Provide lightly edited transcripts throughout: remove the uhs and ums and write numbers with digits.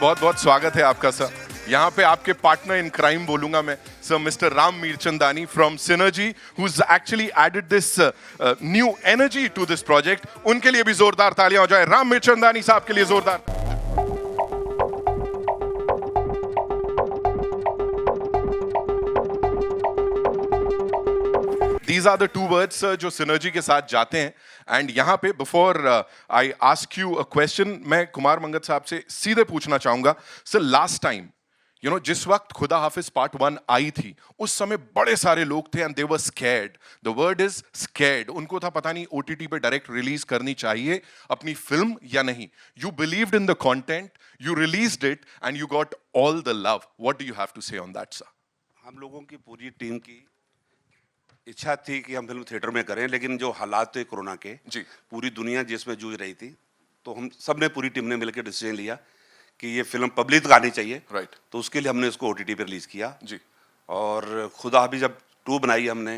बहुत बहुत स्वागत है आपका सर। यहाँ पे आपके पार्टनर इन क्राइम बोलूंगा मैं sir, mister Ram Mirchandani from synergy, who's actually added this new energy to this project. उनके लिए भी जोरदार तालियां हो जाए। राम मीरचंदानी साहब के लिए जोरदार। These are the two words जो सिनर्जी के साथ जाते हैं। एंड यहाँ पे before I ask you a question, मैं कुमार मंगत साहब से सीधे पूछना चाहूंगा सर, लास्ट टाइम जिस वक्त खुदा हाफिज पार्ट 1 आई थी, उस समय बड़े सारे लोग थे and they were scared. The word is scared. उनको था पता नहीं ओटीटी पे डायरेक्ट रिलीज करनी चाहिए अपनी फिल्म या नहीं। You believed in the content, you released it and you got all the love. What do you have to say on that sir? हम लोगों की पूरी टीम की इच्छा थी कि हम फिल्म थिएटर में करें, लेकिन जो हालात थे कोरोना के, जी, पूरी दुनिया जिसमें जूझ रही थी, तो हम सब ने, पूरी टीम ने मिलकर डिसीजन लिया कि ये फिल्म पब्लिक तक आनी चाहिए। राइट। तो उसके लिए हमने इसको ओटीटी पे रिलीज किया जी। और खुदा हाफिज जब 2 बनाई हमने,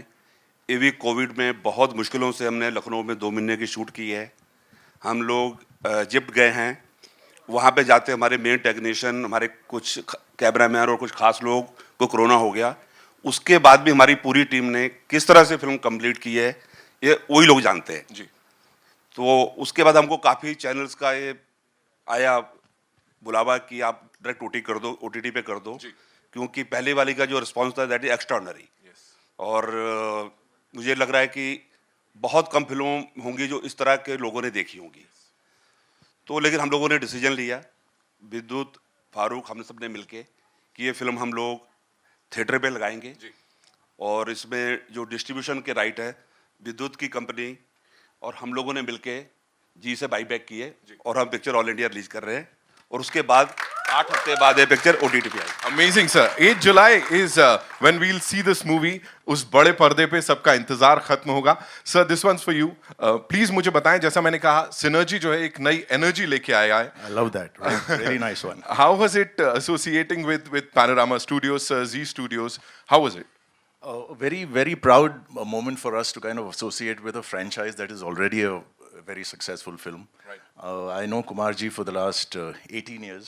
ये भी कोविड में बहुत मुश्किलों से हमने लखनऊ में 2 महीने की शूट की है। हम लोग इजिप्ट गए हैं, वहाँ पे जाते हमारे मेन टेक्नीशियन, हमारे कुछ कैमरामैन और कुछ खास लोग को कोरोना हो गया। उसके बाद भी हमारी पूरी टीम ने किस तरह से फिल्म कंप्लीट की है, ये वही लोग जानते हैं जी। तो उसके बाद हमको काफ़ी चैनल्स का ये आया बुलावा कि आप डायरेक्ट ओटीटी पे कर दो, क्योंकि पहले वाली का जो रिस्पांस था दैट इज एक्स्ट्राऑर्डिनरी। और मुझे लग रहा है कि बहुत कम फिल्मों होंगी जो इस तरह के लोगों ने देखी होंगी। तो लेकिन हम लोगों ने डिसीजन लिया, विद्युत, फारूक, हम सब ने मिलके कि ये फिल्म हम लोग थिएटर पे लगाएंगे जी। और इसमें जो डिस्ट्रीब्यूशन के राइट है विद्युत की कंपनी और हम लोगों ने मिलके जी से बाईबैक किए और हम पिक्चर ऑल इंडिया रिलीज कर रहे हैं। और उसके बाद 8 हफ्ते बाद ये पिक्चर ओटीटी पे आएगी। Amazing sir. 8 July is when we will see this movie. उस बड़े पर्दे पे सबका इंतजार खत्म होगा। Sir, this one's for you. Please मुझे बताएं, जैसा मैंने कहा, सिनर्जी जो है एक नई एनर्जी लेके आया है। I love that. Very nice one. How was it associating with Panorama Studios, Z Studios? How was it? A very, very proud moment for us to kind of associate with a franchise that is already a very successful film. Right. I know Kumarji for the last 18 years,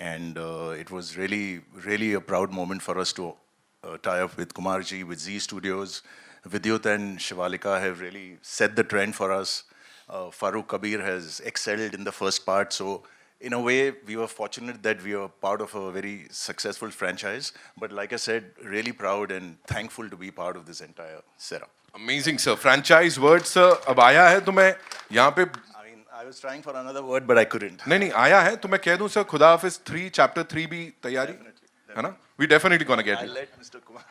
and it was really, really a proud moment for us to tie up with Kumarji, with Z Studios. Vidyut and Shivalika have really set the trend for us. Farooq Kabir has excelled in the first part, so in a way, we were fortunate that we were part of a very successful franchise. But like I said, really proud and thankful to be part of this entire setup. Amazing sir. Franchise word sir अब आया है, तो मैं यहाँ पे I mean, I was trying for another word, but I couldn't. नहीं आया है, तो मैं कह दूं सर, खुदा हाफिज 3 चैप्टर 3 भी तैयारी है ना? We definitely gonna get it. I'll let Mr. Kumar.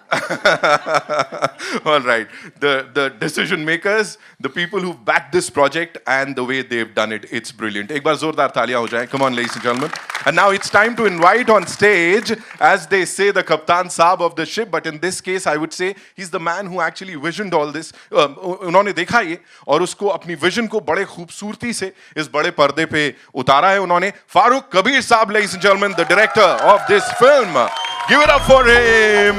All right. The decision makers, the people who backed this project and the way they've done it, it's brilliant. एक बार जोरदार तालियां हो जाएं. Come on, ladies and gentlemen. And now it's time to invite on stage, as they say, the Kaptan Saab of the ship. But in this case, I would say he's the man who actually visioned all this. उन्होंने देखा ये और उसको अपनी vision को बड़े खूबसूरती से इस बड़े पर्दे पे उतारा है उन्होंने। फारूक कबीर साहब, ladies and gentlemen, the director of this film. Give it up for him.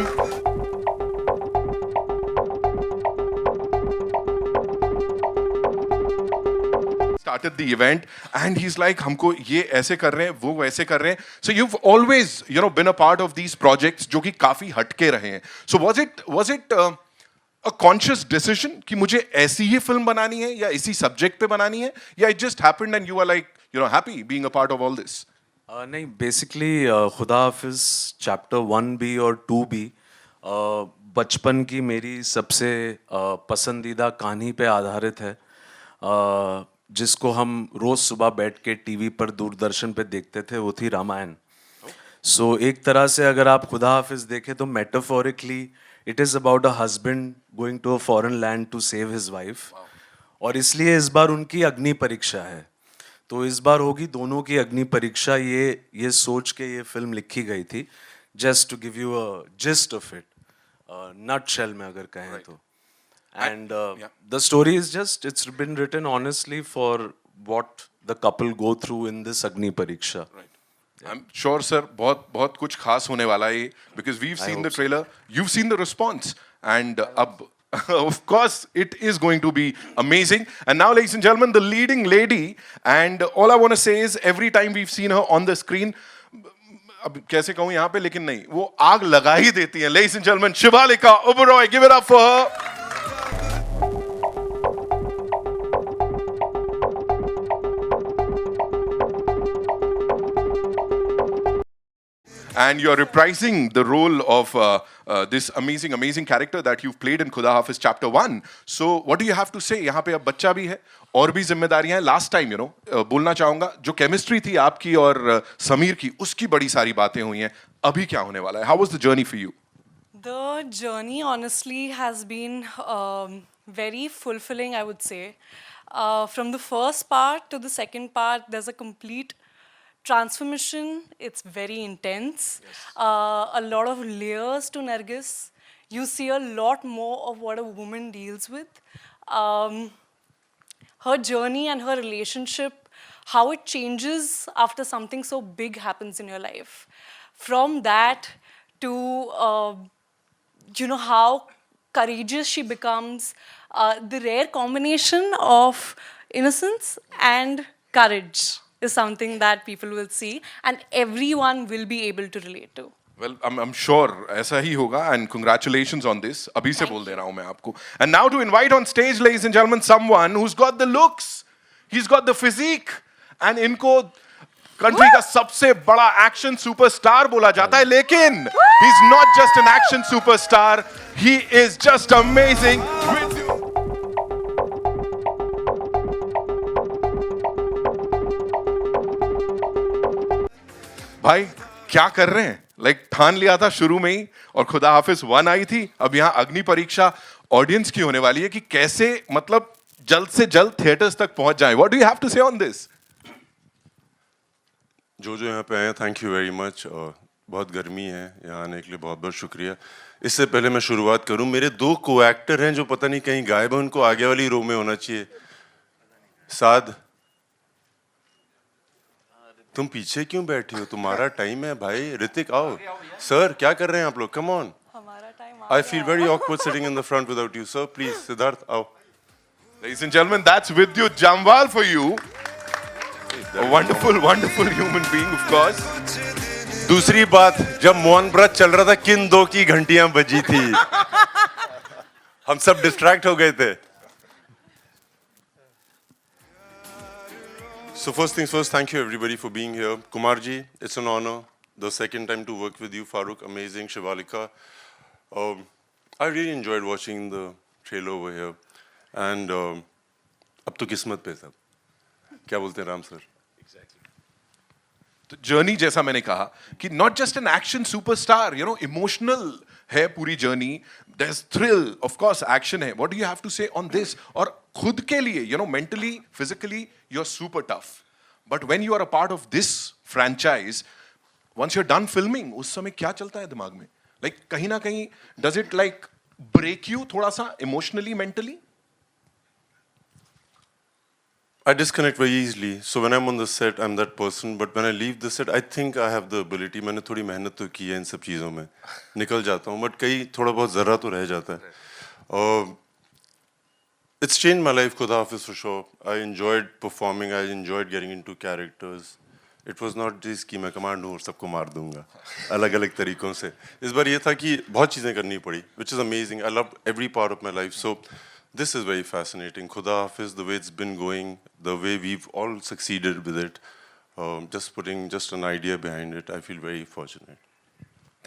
Started the event and he's like, हमको ये ऐसे कर रहे हैं, वो वैसे कर रहे हैं. So you've always, been a part of these projects जो कि काफी हटके रहे हैं. So was it a conscious decision कि मुझे ऐसी ही फिल्म बनानी है या इसी सब्जेक्ट पे बनानी है, या it just happened and you were like, happy being a part of all this? नहीं, बेसिकली खुदा हाफिज चैप्टर 1 भी और 2 भी बचपन की मेरी सबसे पसंदीदा कहानी पे आधारित है, जिसको हम रोज़ सुबह बैठ के टीवी पर दूरदर्शन पे देखते थे। वो थी रामायण। सो एक तरह से अगर आप खुदा हाफिज देखें तो metaphorically it is about a husband going to a foreign land to save his wife. और इसलिए इस बार उनकी अग्नि परीक्षा है। तो इस बार होगी दोनों की अग्नि परीक्षा, ये सोच के ये फिल्म लिखी गई थी। Just to give you a gist of it, nutshell में अगर कहें तो। And the story is just, it's been written honestly for what the couple go through in this Agni Pariksha. Right. Yeah. I'm sure, sir, बहुत कुछ खास होने वाला है, because we've seen the trailer, you've seen the response, and of course, it is going to be amazing. And now, ladies and gentlemen, the leading lady, and all I want to say is, every time we've seen her on the screen, अब कैसे कहूं यहाँ पे, लेकिन नहीं, वो आग लगा ही देती हैं. Ladies and gentlemen, Shivalika Oberoi, give it up for her. And you're reprising the role of this amazing character that you've played in Khuda Hafiz Chapter 1. So, what do you have to say? यहाँ पे अब बच्चा भी है और भी जिम्मेदारियां हैं. Last time, बोलना चाहूंगा, जो chemistry थी आपकी और समीर की, उसकी बड़ी सारी बातें हुई हैं. अभी क्या होने वाला है? How was the journey for you? The journey, honestly, has been very fulfilling, I would say. From the first part to the second part, there's a complete transformation. It's very intense. A lot of layers to Nargis. You see a lot more of what a woman deals with. Her journey and her relationship, how it changes after something so big happens in your life. From that to how courageous she becomes, the rare combination of innocence and courage is something that people will see and everyone will be able to relate to. Well, I'm sure ऐसा ही होगा, and congratulations on this. अभी से बोल दे रहा हूँ मैं आपको. And now to invite on stage, ladies and gentlemen, someone who's got the looks, he's got the physique, and इनको कंट्री का सबसे बड़ा एक्शन सुपरस्टार बोला जाता है, लेकिन he's not just an action superstar, he is just amazing. भाई क्या कर रहे हैं? ठान लिया था शुरू में ही, और खुदा हाफिज 1 आई थी, अब यहाँ अग्नि परीक्षा ऑडियंस की होने वाली है कि कैसे मतलब जल्द से जल्द थिएटर्स तक पहुंच जाएं. What do you have to say on this? जो यहाँ पे आए, थैंक यू वेरी मच. और बहुत गर्मी है, यहाँ आने के लिए बहुत बहुत शुक्रिया. इससे पहले मैं शुरुआत करूं, मेरे 2 को एक्टर हैं जो पता नहीं कहीं गायब है, उनको आगे वाली रो में होना चाहिए. साद, तुम पीछे क्यों बैठी हो? तुम्हारा टाइम है भाई. ऋतिक आओ. सर क्या कर रहे हैं आप लोग? Come on. I feel very awkward sitting in the front without you. Sir please. Siddharth आओ. Ladies and gentlemen, that's Vidyut Jamwal for you. A wonderful human being, of course. दूसरी बात, जब मौन व्रत चल रहा था, किन 2 की घंटियां बजी थी? हम सब डिस्ट्रैक्ट हो गए थे. So first things first, thank you everybody for being here. Kumar ji, it's an honor. The second time to work with you, Farooq, amazing. Shivalika. I really enjoyed watching the trailer over here. And अब तो किस्मत पे सब. क्या बोलते हैं Ram sir? तो journey जैसा मैंने कहा कि not just an action superstar, emotional है पूरी journey. There is thrill, of course action है. What do you have to say on this? और खुद के लिए mentally physically you are super tough, but when you are a part of this franchise, once you are done filming, उस समय क्या चलता है दिमाग में? कहीं ना कहीं डज इट ब्रेक यू थोड़ा सा emotionally, mentally? I disconnect very easily. So when I'm on the set, I'm that person. But when I leave the set, I think I have the ability. मैंने थोड़ी मेहनत तो की है इन सब चीज़ों में. निकल जाता हूँ. But कहीं थोड़ा बहुत ज़रा तो रह जाता है. It's changed my life, Khuda Hafiz, for sure. I enjoyed performing. I enjoyed getting into characters. It was not just कि मैं कमांड हूँ और सबको मार दूँगा. अलग-अलग तरीकों से. इस बार ये था कि बहुत चीज़ें करनी पड़ी, which is amazing. I loved every part of my life. So this is very fascinating. Khuda Hafiz, the way it's been going, the way we've all succeeded with it, just putting just an idea behind it, I feel very fortunate.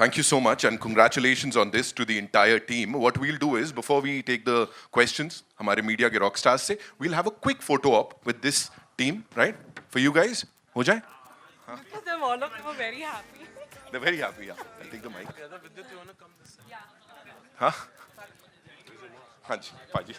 Thank you so much, and congratulations on this to the entire team. What we'll do is, before we take the questions, हमारे media के rock stars से, we'll have a quick photo op with this team, right? For you guys, हो जाए? Them all of them are very happy. They're very happy, yeah. I'll take the mic. हाँ? हाँ जी, पाजी.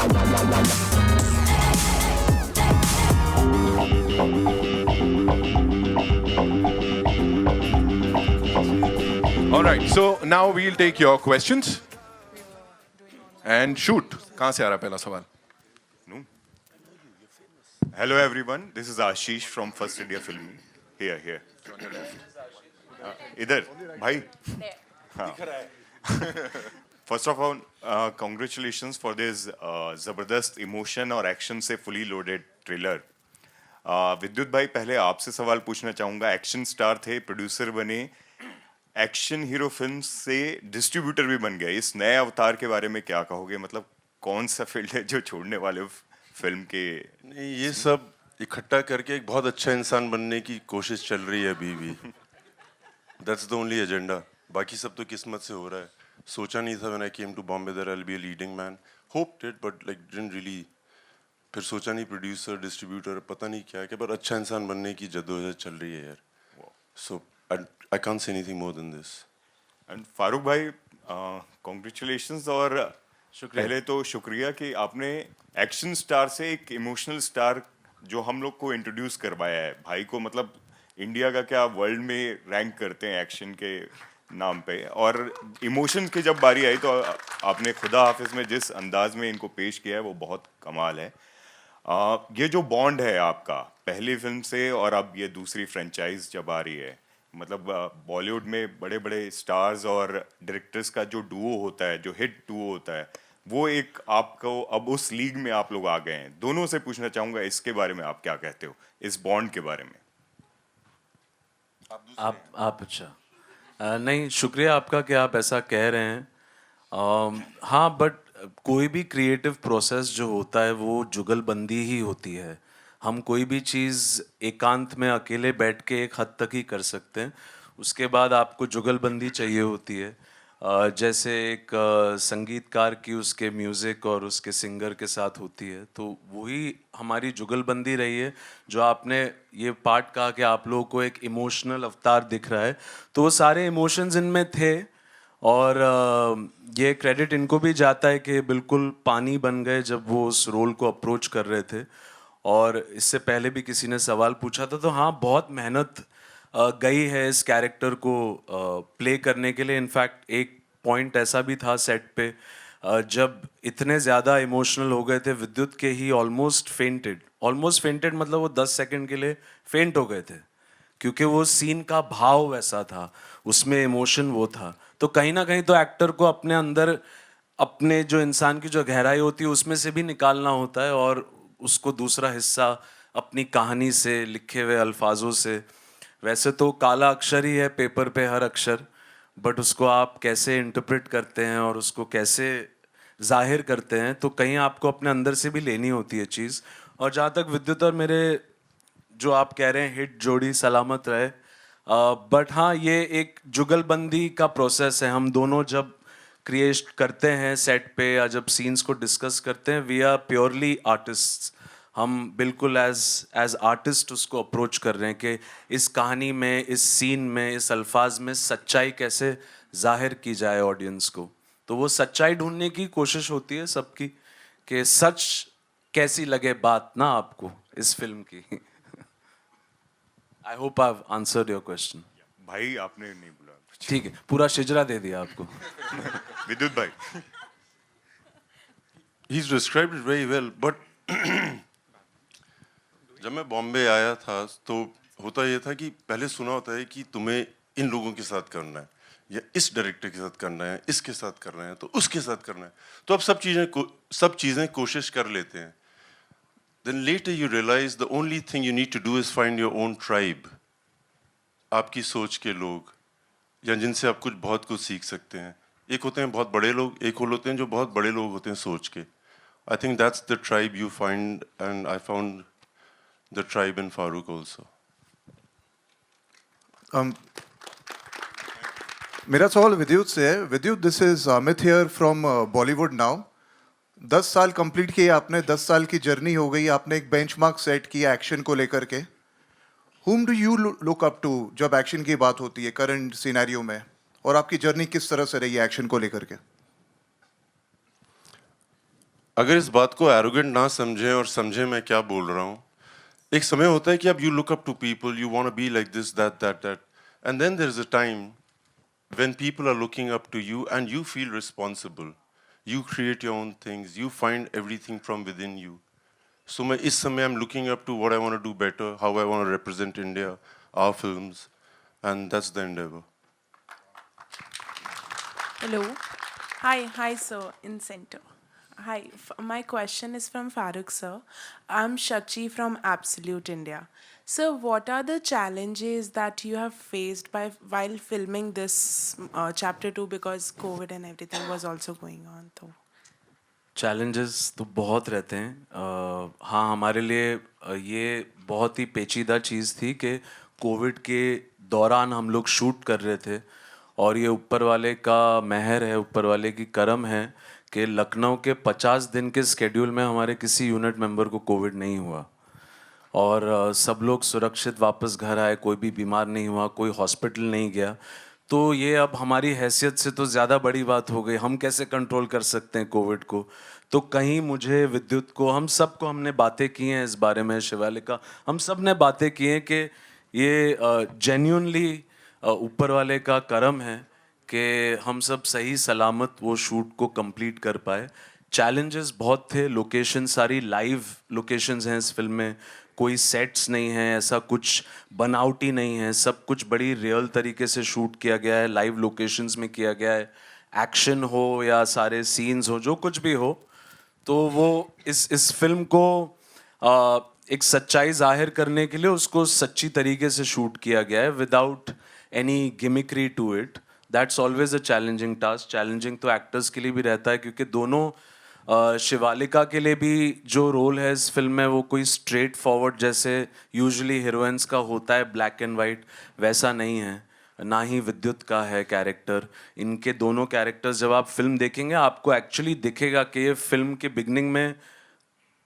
All right, so now we'll take your questions and shoot. कहाँ से आ रहा है पहला सवाल? Hello everyone, this is Ashish from First India Film. Here. इधर भाई. First of all, congratulations for this जबरदस्त इमोशन और एक्शन से फुली लोडेड ट्रेलर. विद्युत भाई, पहले आपसे सवाल पूछना चाहूँगा. एक्शन स्टार थे, प्रोड्यूसर बने, एक्शन हीरो फिल्म से डिस्ट्रीब्यूटर भी बन गए. इस नए अवतार के बारे में क्या कहोगे? मतलब कौन सा फील्ड है जो छोड़ने वाले हो फिल्म के? नहीं, ये सब इकट्ठा करके एक बहुत अच्छा इंसान बनने की कोशिश चल रही है अभी भी. That's the only agenda. बाकी सब तो किस्मत से हो रहा है. सोचा नहीं था when I came to Bombay that I'll be a leading man. Hoped it, but like didn't really. फिर सोचा नहीं प्रोड्यूसर डिस्ट्रीब्यूटर पता नहीं क्या है, पर अच्छा इंसान बनने की जद्दोजहद चल रही है यार. So I can't say anything more than this. And Farooq भाई, कॉन्ग्रेचुलेशंस. और पहले तो शुक्रिया कि आपने एक्शन स्टार से एक इमोशनल स्टार जो हम लोग को इंट्रोड्यूस करवाया है. भाई को मतलब इंडिया का क्या वर्ल्ड में रैंक करते हैं एक्शन के नाम पे. और इमोशंस की जब बारी आई तो आपने खुदा हाफिज में जिस अंदाज में इनको पेश किया है वो बहुत कमाल है. ये जो बॉन्ड है आपका पहली फिल्म से और अब ये दूसरी फ्रेंचाइज जब आ रही है, मतलब बॉलीवुड में बड़े बड़े स्टार्स और डायरेक्टर्स का जो डुओ होता है, जो हिट डुओ होता है, वो एक आपको अब उस लीग में आप लोग आ गए हैं. दोनों से पूछना चाहूंगा इसके बारे में आप क्या कहते हो, इस बॉन्ड के बारे में? आप अच्छा. नहीं, शुक्रिया आपका कि आप ऐसा कह रहे हैं. हाँ, बट कोई भी क्रिएटिव प्रोसेस जो होता है वो जुगलबंदी ही होती है. हम कोई भी चीज़ एकांत में अकेले बैठ के एक हद तक ही कर सकते हैं. उसके बाद आपको जुगलबंदी चाहिए होती है. जैसे एक संगीतकार की उसके म्यूज़िक और उसके सिंगर के साथ होती है, तो वही हमारी जुगलबंदी रही है. जो आपने ये पार्ट कहा कि आप लोगों को एक इमोशनल अवतार दिख रहा है, तो वो सारे इमोशंस इनमें थे. और ये क्रेडिट इनको भी जाता है कि बिल्कुल पानी बन गए जब वो उस रोल को अप्रोच कर रहे थे. और इससे पहले भी किसी ने सवाल पूछा था, तो हाँ, बहुत मेहनत गई है इस कैरेक्टर को प्ले करने के लिए. इनफैक्ट एक पॉइंट ऐसा भी था सेट पे, जब इतने ज़्यादा इमोशनल हो गए थे विद्युत के ही ऑलमोस्ट फेंटेड मतलब वो 10 सेकंड के लिए फेंट हो गए थे, क्योंकि वो सीन का भाव वैसा था, उसमें इमोशन वो था. तो कहीं ना कहीं तो एक्टर को अपने अंदर अपने जो इंसान की जो गहराई होती है उसमें से भी निकालना होता है, और उसको दूसरा हिस्सा अपनी कहानी से, लिखे हुए अल्फाजों से. वैसे तो काला अक्षर ही है पेपर पे हर अक्षर, बट उसको आप कैसे इंटरप्रेट करते हैं और उसको कैसे जाहिर करते हैं, तो कहीं आपको अपने अंदर से भी लेनी होती है चीज़. और जहाँ तक विद्युत और मेरे जो आप कह रहे हैं हिट जोड़ी सलामत रहे, बट हाँ, ये एक जुगलबंदी का प्रोसेस है. हम दोनों जब क्रिएट करते हैं सेट पे या जब सीन्स को डिस्कस करते हैं, वी आर प्योरली आर्टिस्ट. हम बिल्कुल एज आर्टिस्ट उसको अप्रोच कर रहे हैं कि इस कहानी में, इस सीन में, इस अल्फाज में सच्चाई कैसे जाहिर की जाए ऑडियंस को. तो वो सच्चाई ढूंढने की कोशिश होती है सबकी, कि सच कैसी लगे बात ना आपको इस फिल्म की. I hope I have answered your question. भाई आपने नहीं बोला. ठीक है, पूरा शिजरा दे दिया आपको. विद्युत भाई, He's described it very well, but जब मैं बॉम्बे आया था तो होता ये था कि पहले सुना होता है कि तुम्हें इन लोगों के साथ करना है, या इस डायरेक्टर के साथ करना है, इसके साथ करना है, तो उसके साथ करना है. तो अब सब चीज़ें कोशिश कर लेते हैं. Then later you realize the only thing you need to do is find your own tribe. आपकी सोच के लोग, या जिनसे आप बहुत कुछ सीख सकते हैं. एक होते हैं बहुत बड़े लोग, एक और होते हैं जो बहुत बड़े लोग होते हैं सोच के. I think that's the tribe you find, and I found the tribe in Farooq also. मेरा सवाल विद्युत से है. विद्युत, this is Amit here from Bollywood now. 10 साल कंप्लीट किए आपने, 10 साल की जर्नी हो गई, आपने एक बेंचमार्क सेट किया एक्शन को लेकर के. Whom do you look up to जब एक्शन की बात होती है करंट सिनेरियो में, और आपकी जर्नी किस तरह से रही है एक्शन को लेकर के? अगर इस बात को एरोगेंट ना समझें और समझें मैं क्या बोल रहा हूँ, एक समय होता है कि अब you look up to people, you want to be like this that and then there is a time when people are looking up to you and you feel responsible. You create your own things, you find everything from within you. So मैं इस समय I'm looking up to what I want to do better, how I want to represent India, our films, and that's the endeavor. Hello. Hi, sir, in center. Hi, my question is from Farooq, sir. I'm Shakshi from Absolute India. Sir, what are the challenges that you have faced while filming this chapter 2 because COVID and everything was also going on? So. Challenges तो बहुत रहते हैं। हाँ, हमारे लिए ये बहुत ही पेचीदा चीज़ थी कि कोविड के दौरान हम लोग शूट कर रहे थे और ये ऊपर वाले का मेहर है, ऊपर वाले की करम है कि लखनऊ के 50 दिन के स्केड्यूल में हमारे किसी यूनिट मेंबर को कोविड नहीं हुआ और सब लोग सुरक्षित वापस घर आए, कोई भी बीमार नहीं हुआ, कोई हॉस्पिटल नहीं गया। तो ये अब हमारी हैसियत से तो ज़्यादा बड़ी बात हो गई, हम कैसे कंट्रोल कर सकते हैं कोविड को। तो कहीं मुझे, विद्युत को, हम सबको हमने बातें की हैं इस बारे में, शिवालिका, हम सब ने बातें की हैं कि ये जेन्युइनली ऊपर वाले का करम है कि हम सब सही सलामत वो शूट को कंप्लीट कर पाए। चैलेंजेस बहुत थे, लोकेशन सारी लाइव लोकेशंस हैं इस फिल्म में, कोई सेट्स नहीं है, ऐसा कुछ बनावटी नहीं है, सब कुछ बड़ी रियल तरीके से शूट किया गया है, लाइव लोकेशंस में किया गया है। एक्शन हो या सारे सीन्स हो, जो कुछ भी हो, तो वो इस फिल्म को एक सच्चाई जाहिर करने के लिए उसको सच्ची तरीके से शूट किया गया है without any gimmickry to it. That's always a challenging task. Challenging तो एक्टर्स के लिए भी रहता है क्योंकि दोनों शिवालिका के लिए भी जो रोल है इस फिल्म में वो कोई स्ट्रेट फॉरवर्ड जैसे यूजुअली हीरोइंस का होता है ब्लैक एंड वाइट, वैसा नहीं है, ना ही विद्युत का है कैरेक्टर। इनके दोनों कैरेक्टर्स जब आप फिल्म देखेंगे आपको एक्चुअली दिखेगा कि ये फिल्म के बिगनिंग में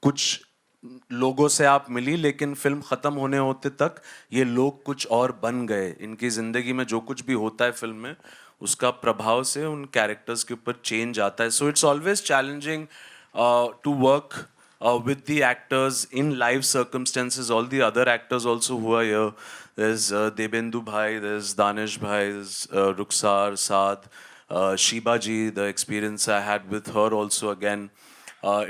कुछ लोगों से आप मिली, लेकिन फिल्म ख़त्म होने होते तक ये लोग कुछ और बन गए। इनकी ज़िंदगी में जो कुछ भी होता है फिल्म में उसका प्रभाव से उन कैरेक्टर्स के ऊपर चेंज आता है। So it's always challenging to work with the actors in live circumstances. All the other actors also who are here. There's Debendu Bhai, there's Danish Bhai, there's Rukhsar, Saad, Shiba Ji. The experience I had with her also again.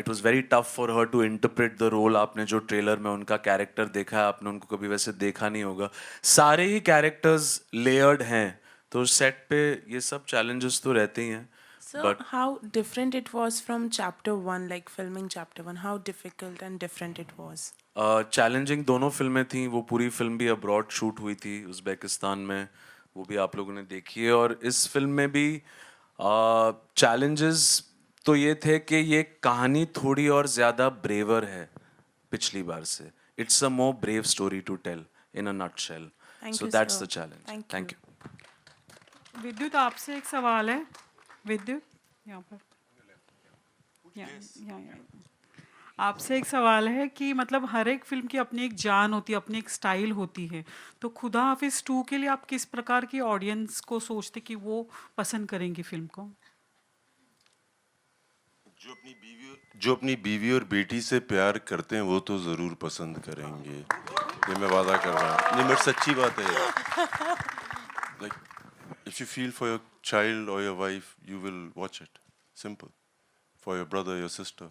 It was very tough for her to interpret the role. आपने जो trailer में उनका character देखा है, आपने उनको कभी वैसे देखा नहीं होगा। सारे ही कैरेक्टर्स लेयर्ड हैं, तो सेट पे ये सब चैलेंजेस तो रहते ही हैं। So But how different it was from chapter 1, like filming chapter 1, how difficult and different it was? Challenging दोनों फिल्में थी। वो पूरी फिल्म भी अब्रॉड शूट हुई थी उज़्बेकिस्तान में, वो भी आप लोगों ने देखी है। और इस फिल्म में भी चैलेंजेस तो ये थे कि ये कहानी थोड़ी और ज़्यादा ब्रेवर है पिछली बार से। It's a more brave story to tell in a nutshell. Thank so you, that's sir. The challenge. Thank thank you. You. Vidyut, आपसे एक सवाल है। विद्युत, यहाँ पर, यहाँ आपसे एक सवाल है कि मतलब हर एक फिल्म की अपनी एक जान होती है, अपनी एक स्टाइल होती है। तो खुदा हाफिज 2 के लिए आप किस प्रकार की ऑडियंस को सोचते कि वो पसंद करेंगी फिल्म को? जो अपनी बीवी और बेटी से प्यार करते हैं वो तो जरूर पसंद करेंगे, ये मैं वादा कर रहा हूँ। नहीं, बट सच्ची बात है। Like, if you feel for your child or your wife, you will watch it. Simple. For your brother, your sister.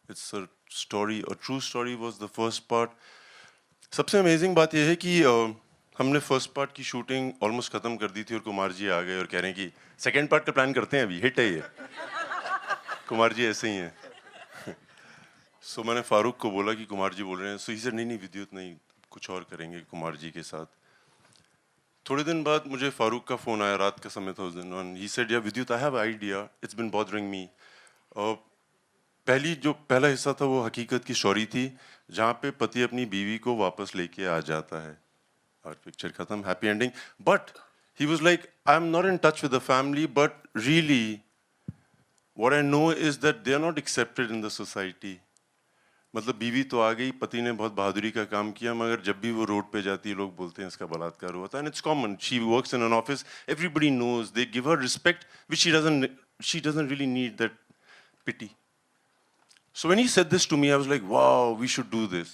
It's a story, a true story was the first part. सबसे amazing बात यह है कि हमने first part की shooting almost खत्म कर दी थी और कुमार जी आ गए और कह रहे हैं कि सेकेंड पार्ट का प्लान करते हैं, अभी हिट है ये। कुमार जी ऐसे ही हैं। सो मैंने फारूक को बोला कि कुमार जी बोल रहे हैं, सो ही सेड नहीं विद्युत नहीं, कुछ और करेंगे कुमार जी के साथ। थोड़े दिन बाद मुझे फारूक का फ़ोन आया, रात का समय था उस दिन। ही सेड या विद्युत, I have idea, it's been bothering me. पहला हिस्सा था वो हकीकत की स्टोरी थी जहाँ पे पति अपनी बीवी को वापस लेके आ जाता है और पिक्चर खत्म, happy ending. But he was like, I am not in touch with the family, but really what I know is that they are not accepted in the society. मतलब बीवी तो आ गई, पति ने बहुत बहादुरी का काम किया, मगर जब भी वो रोड पे जाती है लोग बोलते हैं इसका बलात्कार हुआ था। And it's common, she works in an office, everybody knows, they give her respect which she doesn't really need that pity. So when he said this to me, I was like, wow, we should do this.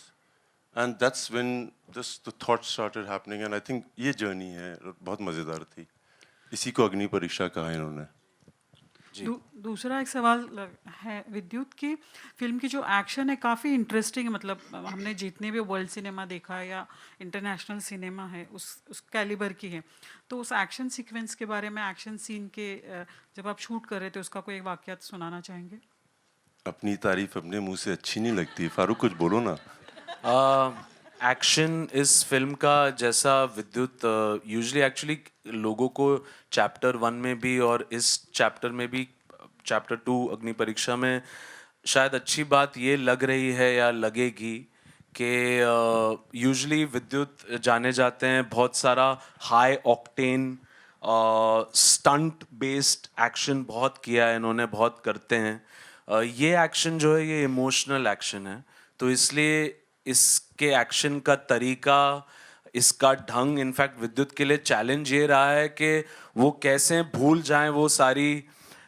And that's when just the thoughts started happening. And I think ये journey है, बहुत मजेदार थी. इसी को अग्नि परीक्षा कहा इन्होंने. दूसरा एक सवाल है विद्युत की फिल्म की जो एक्शन है काफ़ी इंटरेस्टिंग है, मतलब हमने जितने भी वर्ल्ड सिनेमा देखा है या इंटरनेशनल सिनेमा है उस कैलिबर की है, तो उस एक्शन सीक्वेंस के बारे में, एक्शन सीन के जब आप शूट कर रहे थे उसका कोई वाक़यात सुनाना चाहेंगे? अपनी तारीफ अपने मुंह से अच्छी नहीं लगती. फारूक कुछ बोलो ना. एक्शन इस फिल्म का जैसा विद्युत यूजुअली एक्चुअली लोगों को चैप्टर 1 में भी और इस चैप्टर में भी, चैप्टर 2 अग्नि परीक्षा में शायद अच्छी बात ये लग रही है या लगेगी कि यूजुअली विद्युत जाने जाते हैं बहुत सारा high octane stunt based action बहुत किया है इन्होंने, बहुत करते हैं. ये एक्शन जो है ये इमोशनल एक्शन है, तो इसलिए इसके एक्शन का तरीका, इसका ढंग, इनफैक्ट विद्युत के लिए चैलेंज ये रहा है कि वो कैसे भूल जाएं वो सारी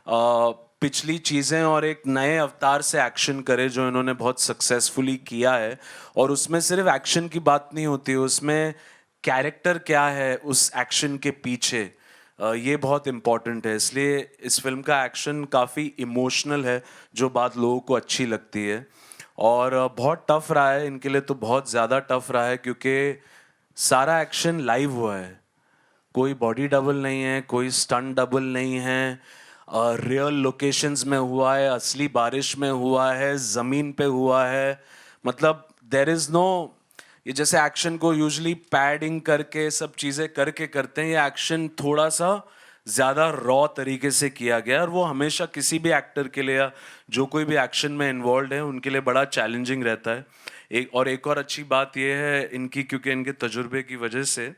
पिछली चीज़ें और एक नए अवतार से एक्शन करे, जो इन्होंने बहुत सक्सेसफुली किया है. और उसमें सिर्फ एक्शन की बात नहीं होती, उसमें कैरेक्टर क्या है उस एक्शन के पीछे, ये बहुत इम्पॉर्टेंट है. इसलिए इस फिल्म का एक्शन काफ़ी इमोशनल है, जो बात लोगों को अच्छी लगती है. और बहुत टफ रहा है इनके लिए, तो बहुत ज़्यादा टफ रहा है क्योंकि सारा एक्शन लाइव हुआ है. कोई बॉडी डबल नहीं है, कोई स्टंट डबल नहीं है, रियल लोकेशंस में हुआ है, असली बारिश में हुआ है, ज़मीन पे हुआ है. मतलब देयर इज़ नो, ये जैसे एक्शन को यूजुअली पैडिंग करके सब चीज़ें करके करते हैं, ये एक्शन थोड़ा सा ज़्यादा रॉ तरीके से किया गया. और वो हमेशा किसी भी एक्टर के लिए या जो कोई भी एक्शन में इन्वॉल्व है उनके लिए बड़ा चैलेंजिंग रहता है. एक और अच्छी बात ये है इनकी, क्योंकि इनके तजुर्बे की वजह से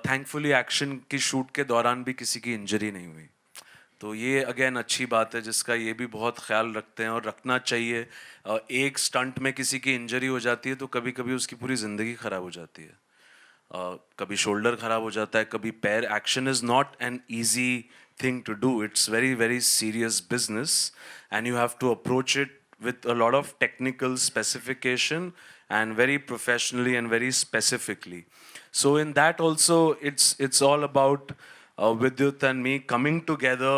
थैंकफुली एक्शन की शूट के दौरान भी किसी की इंजरी नहीं हुई. तो ये अगेन अच्छी बात है जिसका ये भी बहुत ख्याल रखते हैं और रखना चाहिए. एक स्टंट में किसी की इंजरी हो जाती है तो कभी कभी उसकी पूरी ज़िंदगी ख़राब हो जाती है. कभी शोल्डर ख़राब हो जाता है, कभी पैर. Action is not an easy thing to do, it's very very serious business and you have to approach it with a lot of technical specification and very professionally and very specifically. So in that also it's all about Vidyut and me coming together,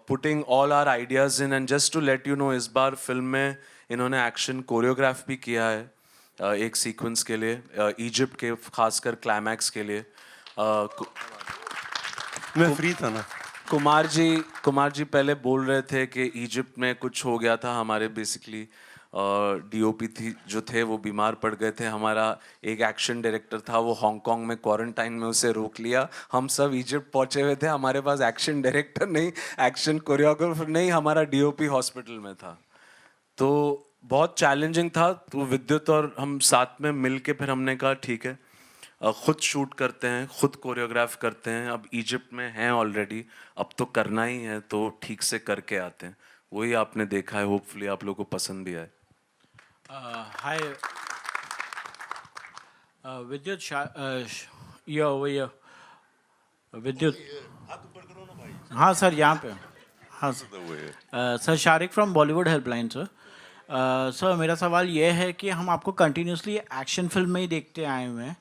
putting all our ideas in. And just to let you know, इस बार film में इन्होंने action choreograph भी किया है एक sequence के लिए, Egypt के खासकर क्लाइमैक्स के लिए. मैं फ्री था ना. कुमार जी पहले बोल रहे थे कि इजिप्ट में कुछ हो गया था, हमारे बेसिकली डीओपी थी जो थे वो बीमार पड़ गए थे. हमारा एक एक्शन डायरेक्टर था, वो हांगकांग में क्वारंटाइन में, उसे रोक लिया. हम सब इजिप्ट पहुंचे हुए थे, हमारे पास एक्शन डायरेक्टर नहीं, एक्शन कोरियोग्राफर नहीं, हमारा डीओपी हॉस्पिटल में था. तो बहुत चैलेंजिंग था. तो विद्युत और हम साथ में मिल के फिर हमने कहा ठीक है, खुद शूट करते हैं, खुद कोरियोग्राफ करते हैं. अब इजिप्ट में हैं ऑलरेडी, अब तो करना ही है, तो ठीक से करके आते हैं. वही आपने देखा है, होपफुली आप लोगों को पसंद भी आए. हाय विद्युत, ये ओवर हियर विद्युत. हाँ सर, यहाँ पे. हाँ sir, Shariq from Bollywood helpline sir. Sir मेरा सवाल ये है कि हम आपको कंटिन्यूसली एक्शन फिल्म में ही देखते आए हुए हैं,